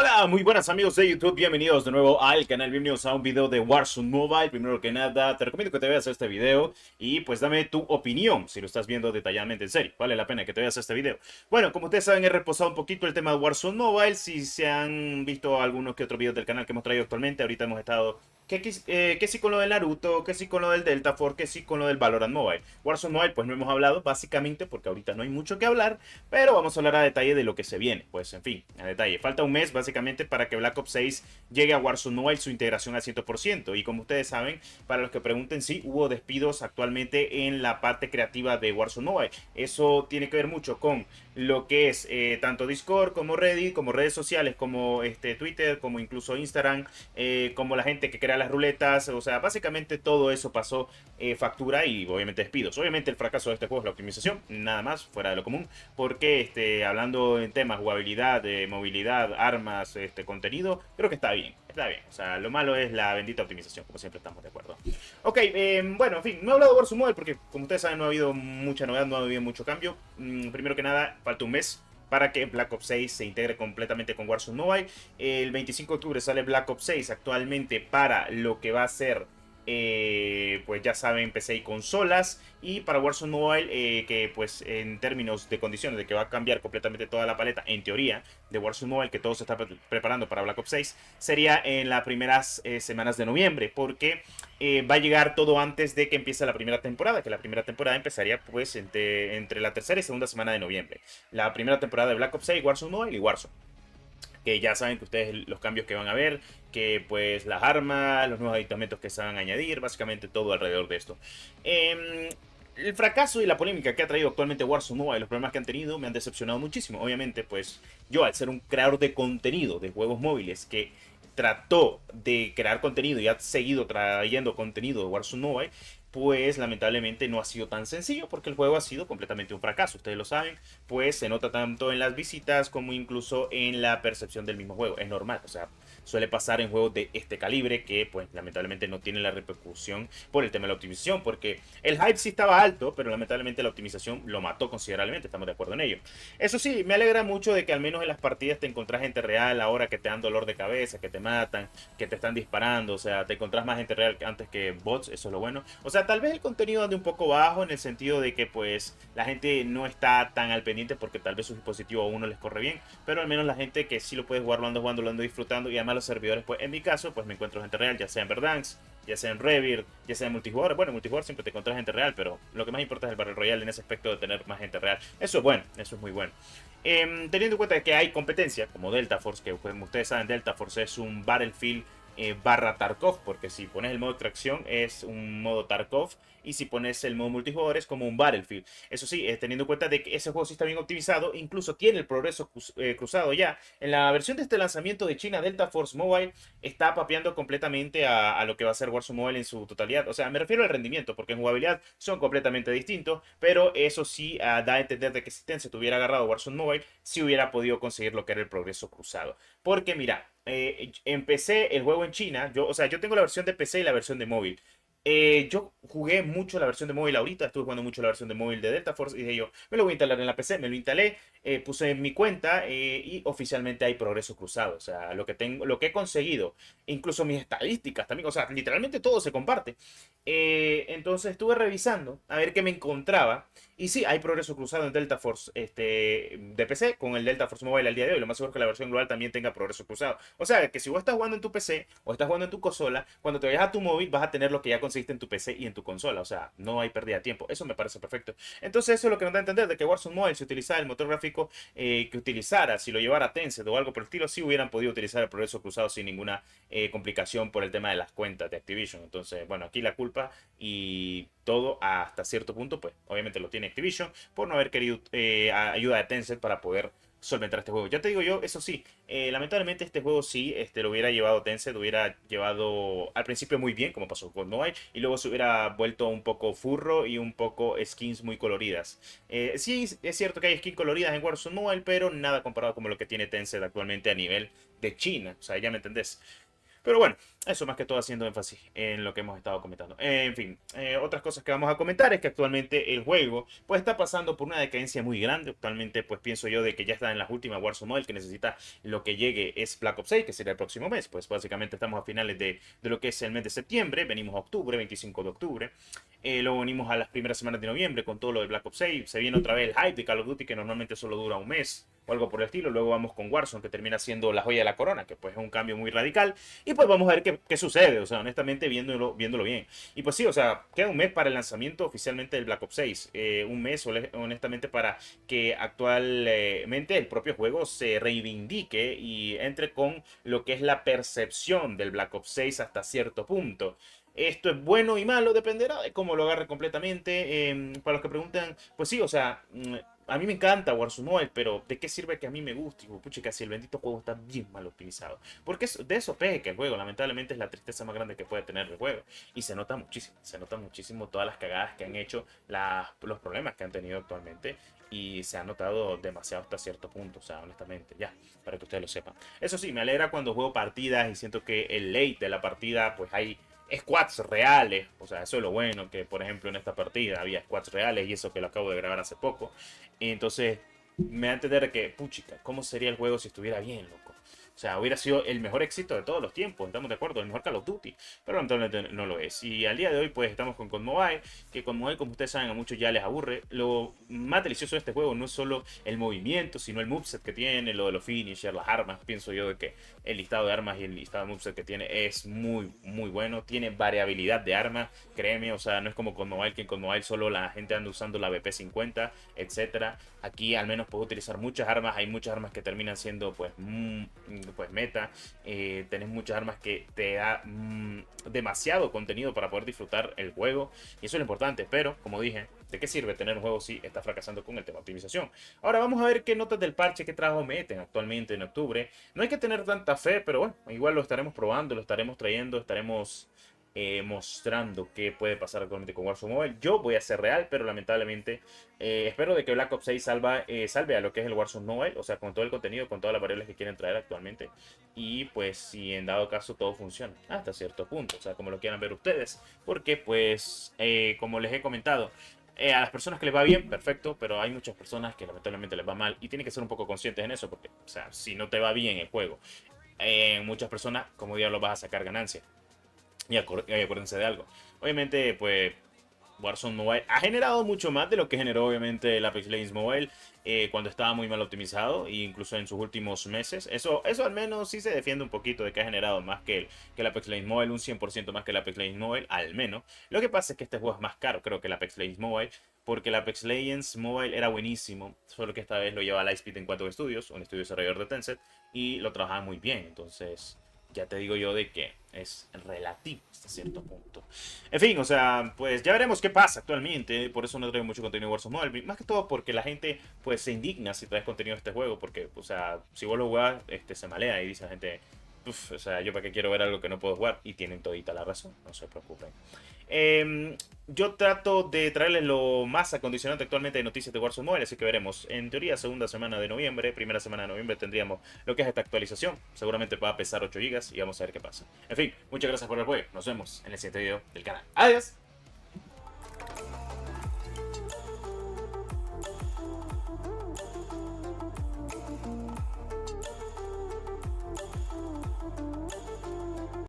Hola, muy buenas amigos de YouTube, bienvenidos de nuevo al canal, bienvenidos a un video de Warzone Mobile. Primero que nada, te recomiendo que te veas este video y pues dame tu opinión, si lo estás viendo detalladamente en serio, vale la pena que te veas este video. Bueno, como ustedes saben, he reposado un poquito el tema de Warzone Mobile. Si se han visto algunos que otros videos del canal que hemos traído actualmente, ahorita hemos estado que sí con lo del Naruto, que sí con lo del Delta Force, que sí con lo del Valorant Mobile. Warzone Mobile pues no hemos hablado básicamente porque ahorita no hay mucho que hablar, pero vamos a hablar a detalle de lo que se viene. Pues en fin, a detalle. Falta un mes básicamente para que Black Ops 6 llegue a Warzone Mobile su integración al 100%. Y como ustedes saben, para los que pregunten, sí, hubo despidos actualmente en la parte creativa de Warzone Mobile. Eso tiene que ver mucho con lo que es tanto Discord como Reddit, como redes sociales, como Twitter, como incluso Instagram, como la gente que crea las ruletas. O sea, básicamente todo eso pasó factura y obviamente despidos. Obviamente el fracaso de este juego es la optimización, nada más, fuera de lo común, porque hablando en temas jugabilidad, movilidad, armas, contenido, creo que está bien, está bien. O sea, lo malo es la bendita optimización, como siempre estamos de acuerdo. Ok, bueno, en fin, no he hablado de Warzone Mobile porque como ustedes saben no ha habido mucha novedad, no ha habido mucho cambio. Primero que nada, falta un mes para que Black Ops 6 se integre completamente con Warzone Mobile. El 25 de octubre sale Black Ops 6 actualmente para lo que va a ser, pues ya saben, PC y consolas. Y para Warzone Mobile, que pues en términos de condiciones de que va a cambiar completamente toda la paleta, en teoría, de Warzone Mobile, que todo se está preparando para Black Ops 6, sería en las primeras semanas de noviembre, porque va a llegar todo antes de que empiece la primera temporada, que la primera temporada empezaría pues entre la tercera y segunda semana de noviembre. La primera temporada de Black Ops 6, Warzone Mobile y Warzone, que ya saben que ustedes los cambios que van a ver, que pues las armas, los nuevos aditamentos que se van a añadir, básicamente todo alrededor de esto. El fracaso y la polémica que ha traído actualmente Warzone Mobile, los problemas que han tenido, me han decepcionado muchísimo. Obviamente, pues yo al ser un creador de contenido de juegos móviles que trató de crear contenido y ha seguido trayendo contenido de Warzone Mobile, pues lamentablemente no ha sido tan sencillo porque el juego ha sido completamente un fracaso. Ustedes lo saben, pues se nota tanto en las visitas como incluso en la percepción del mismo juego. Es normal, o sea, suele pasar en juegos de este calibre que pues lamentablemente no tienen la repercusión por el tema de la optimización, porque el hype sí estaba alto, pero lamentablemente la optimización lo mató considerablemente, estamos de acuerdo en ello. Eso sí, me alegra mucho de que al menos en las partidas te encontrás gente real ahora que te dan dolor de cabeza, que te matan, que te están disparando, o sea, te encontrás más gente real que antes que bots, eso es lo bueno. O sea, tal vez el contenido ande un poco bajo en el sentido de que pues la gente no está tan al pendiente porque tal vez su dispositivo a uno les corre bien, pero al menos la gente que sí lo puede jugar, lo ando jugando, lo ando disfrutando. Y además los servidores, pues en mi caso, pues me encuentro gente real, ya sea en Verdansk, ya sea en Rebirth, ya sea en multijugador. Bueno, en multijugador siempre te encuentras gente real, pero lo que más importa es el Battle Royale en ese aspecto de tener más gente real. Eso es bueno, eso es muy bueno. Teniendo en cuenta que hay competencia, como Delta Force, que como ustedes saben, Delta Force es un Battlefield barra Tarkov, porque si pones el modo extracción es un modo Tarkov, y si pones el modo multijugador es como un Battlefield. Eso sí, teniendo en cuenta de que ese juego sí está bien optimizado, incluso tiene el progreso cruzado ya. En la versión de este lanzamiento de China, Delta Force Mobile está papeando completamente a lo que va a ser Warzone Mobile en su totalidad. O sea, me refiero al rendimiento, porque en jugabilidad son completamente distintos, pero eso sí da a entender de que si Ten se tuviera agarrado Warzone Mobile, sí hubiera podido conseguir lo que era el progreso cruzado. Porque mira, empecé el juego en China, o sea, yo tengo la versión de PC y la versión de móvil. Yo jugué mucho la versión de móvil ahorita, estuve jugando mucho la versión de móvil de Delta Force y dije yo, me lo voy a instalar en la PC, me lo instalé, puse en mi cuenta y oficialmente hay progreso cruzado. O sea, lo que tengo, lo que he conseguido, incluso mis estadísticas también, o sea, literalmente todo se comparte. Entonces estuve revisando a ver qué me encontraba. Y sí, hay progreso cruzado en Delta Force de PC con el Delta Force Mobile al día de hoy. Lo más seguro es que la versión global también tenga progreso cruzado. O sea, que si vos estás jugando en tu PC o estás jugando en tu consola, cuando te vayas a tu móvil vas a tener lo que ya conseguiste en tu PC y en tu consola. O sea, no hay pérdida de tiempo. Eso me parece perfecto. Entonces eso es lo que nos da a entender de que Warzone Mobile, si utilizara el motor gráfico que utilizara, si lo llevara Tencent o algo por el estilo, sí hubieran podido utilizar el progreso cruzado sin ninguna complicación por el tema de las cuentas de Activision. Entonces, bueno, aquí la culpa y todo hasta cierto punto, pues obviamente lo tiene Activision por no haber querido ayuda de Tencent para poder solventar este juego. Ya te digo yo, eso sí, lamentablemente este juego sí lo hubiera llevado Tencent, lo hubiera llevado al principio muy bien, como pasó con Mobile, y luego se hubiera vuelto un poco furro y un poco skins muy coloridas. Sí, es cierto que hay skins coloridas en Warzone Mobile, pero nada comparado como lo que tiene Tencent actualmente a nivel de China, o sea, ya me entendés. Pero bueno, eso más que todo haciendo énfasis en lo que hemos estado comentando. En fin, otras cosas que vamos a comentar es que actualmente el juego pues está pasando por una decadencia muy grande. Actualmente pues pienso yo de que ya está en las últimas Warzone Mobile, que necesita lo que llegue es Black Ops 6, que sería el próximo mes. Pues básicamente estamos a finales de lo que es el mes de septiembre, venimos a octubre, 25 de octubre. Luego venimos a las primeras semanas de noviembre con todo lo de Black Ops 6. Se viene otra vez el hype de Call of Duty, que normalmente solo dura un mes o algo por el estilo. Luego vamos con Warzone, que termina siendo la joya de la corona, que pues es un cambio muy radical. Y pues vamos a ver qué sucede, o sea, honestamente viéndolo bien. Y pues sí, o sea, queda un mes para el lanzamiento oficialmente del Black Ops 6. Un mes, honestamente, para que actualmente el propio juego se reivindique y entre con lo que es la percepción del Black Ops 6 hasta cierto punto. Esto es bueno y malo, dependerá de cómo lo agarre completamente. Para los que preguntan, pues sí, o sea, a mí me encanta Warzone Mobile, pero ¿de qué sirve que a mí me guste? Pucha, casi el bendito juego está bien mal optimizado. Porque de eso peca el juego, lamentablemente es la tristeza más grande que puede tener el juego. Y se nota muchísimo todas las cagadas que han hecho, los problemas que han tenido actualmente. Y se ha notado demasiado hasta cierto punto, o sea, honestamente, ya, para que ustedes lo sepan. Eso sí, me alegra cuando juego partidas y siento que el late de la partida, pues hay squads reales, o sea, eso es lo bueno, que por ejemplo en esta partida había squads reales y eso que lo acabo de grabar hace poco. Y entonces me da a entender que, puchica, ¿cómo sería el juego si estuviera bien, loco? O sea, hubiera sido el mejor éxito de todos los tiempos, estamos de acuerdo, el mejor Call of Duty, pero lamentablemente no lo es. Y al día de hoy, pues estamos con COD Mobile, que COD Mobile, como ustedes saben, a muchos ya les aburre. Lo más delicioso de este juego no es solo el movimiento, sino el moveset que tiene, lo de los finishers, las armas. Pienso yo de que el listado de armas y el listado de moveset que tiene es muy bueno. Tiene variabilidad de armas, créeme, o sea, no es como COD Mobile, que en COD Mobile solo la gente anda usando la BP50, etcétera. Aquí al menos puedo utilizar muchas armas, hay muchas armas que terminan siendo pues meta. Tenés muchas armas que te da demasiado contenido para poder disfrutar el juego. Y eso es lo importante. Pero, como dije, ¿de qué sirve tener un juego si está fracasando con el tema de optimización? Ahora vamos a ver qué notas del parche, qué trabajo meten actualmente en octubre. No hay que tener tanta fe, pero bueno, igual lo estaremos probando, lo estaremos trayendo, estaremos mostrando qué puede pasar actualmente con Warzone Mobile. Yo voy a ser real, pero lamentablemente espero de que Black Ops 6 salve a lo que es el Warzone Mobile, o sea, con todo el contenido, con todas las variables que quieren traer actualmente. Y pues si en dado caso todo funciona hasta cierto punto, o sea, como lo quieran ver ustedes, porque pues como les he comentado, a las personas que les va bien, perfecto, pero hay muchas personas que lamentablemente les va mal y tienen que ser un poco conscientes en eso, porque, o sea, si no te va bien el juego, muchas personas, como diablos vas a sacar ganancias. Y acuérdense de algo. Obviamente, pues Warzone Mobile ha generado mucho más de lo que generó obviamente el Apex Legends Mobile cuando estaba muy mal optimizado e incluso en sus últimos meses. Eso al menos sí se defiende un poquito de que ha generado más que el Apex Legends Mobile, un 100% más que el Apex Legends Mobile, al menos. Lo que pasa es que este juego es más caro, creo que el Apex Legends Mobile, porque el Apex Legends Mobile era buenísimo, solo que esta vez lo lleva Lightspeed en 4 Studios, un estudio desarrollador de Tencent, y lo trabajaba muy bien, entonces ya te digo yo de que es relativo hasta cierto punto. En fin, o sea, pues ya veremos qué pasa actualmente. Por eso no traigo mucho contenido de Warzone Mobile. Más que todo porque la gente pues se indigna si traes contenido de este juego. Porque, o sea, si vos lo jugás, se malea y dice la gente, o sea, yo para qué quiero ver algo que no puedo jugar. Y tienen todita la razón, no se preocupen. Yo trato de traerles lo más acondicionante actualmente de noticias de Warzone Mobile, así que veremos. En teoría, segunda semana de noviembre, primera semana de noviembre tendríamos lo que es esta actualización. Seguramente va a pesar 8 GB y vamos a ver qué pasa. En fin, muchas gracias por el juego. Nos vemos en el siguiente video del canal. Adiós.